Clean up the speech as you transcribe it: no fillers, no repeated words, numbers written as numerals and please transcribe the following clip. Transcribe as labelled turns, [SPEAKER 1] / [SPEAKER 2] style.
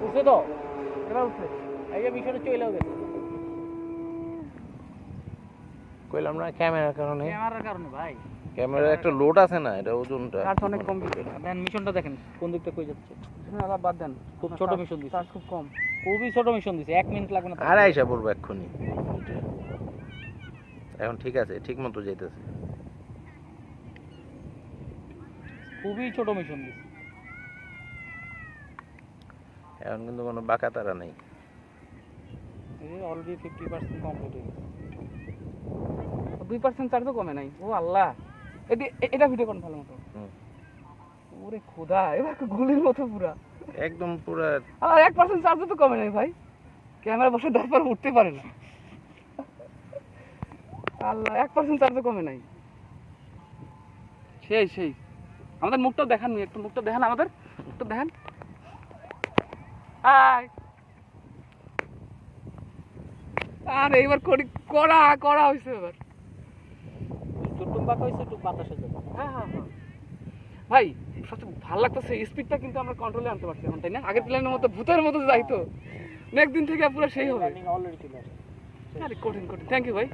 [SPEAKER 1] উঠছে তো, এবার উঠছে। এই যে মিশনে চলেও গেছে।
[SPEAKER 2] কইলাম না ক্যামেরার কারণে।
[SPEAKER 1] ক্যামেরার কারণে ভাই।
[SPEAKER 2] ক্যামেরার একটা লোড আছে না, এটা ওজনটা
[SPEAKER 1] কাঠ অনেক কম দিচ্ছে। দেন মিশনটা দেখেন কোন দিকটা কই যাচ্ছে।
[SPEAKER 3] না বাদ দেন,
[SPEAKER 1] খুব ছোট মিশন দিছে।
[SPEAKER 3] চার্জ খুব কম।
[SPEAKER 1] খুবই ছোট মিশন দিছে, 1 মিনিট লাগবে না।
[SPEAKER 2] আর আইসা পড়বো এক্ষুনি। এখন ঠিক আছে, ঠিক মতো যাইতেছে।
[SPEAKER 1] খুবই ছোট মিশন দিছে।
[SPEAKER 2] এখন কিন্তু কোনো বাঁকা তারা নেই।
[SPEAKER 1] এই অলরেডি 50% কমপ্লিট হয়ে গেছে।
[SPEAKER 3] 2% চার্জও কমে নাই। ও আল্লাহ, এটা ভিডিও কোন ভালো মতো। ওরে খোদা, এবার গুলির মতো পুরা
[SPEAKER 2] একদম পুরা।
[SPEAKER 3] আর 1% চার্জও তো কমে নাই ভাই। ক্যামেরা বসে তারপর উঠতে পারে না। আল্লাহ, 1% চার্জও কমে নাই। সেই আমাদের মুখটা দেখান, একটু মুখটা দেখান, আমাদের মুখটা দেখান। হাই। আর এইবার কড়া হয়েছে এবার।
[SPEAKER 1] টুকটুক বাঁকা হয়েছে, টুক বাতাসে যাবে।
[SPEAKER 3] হ্যাঁ ভাই, সবচেয়ে ভালো লাগতেছে স্পিডটা কিন্তু আমরা কন্ট্রোলে আনতে পারছি এখন, তাই না? আগের প্ল্যানের মতো ভূতের মতো যাইতো, নেক্সট দিন থেকে পুরো সেই হবে।
[SPEAKER 1] অলরেডি চলে আসে।
[SPEAKER 3] আরে কঠিন। থ্যাংক ইউ ভাই।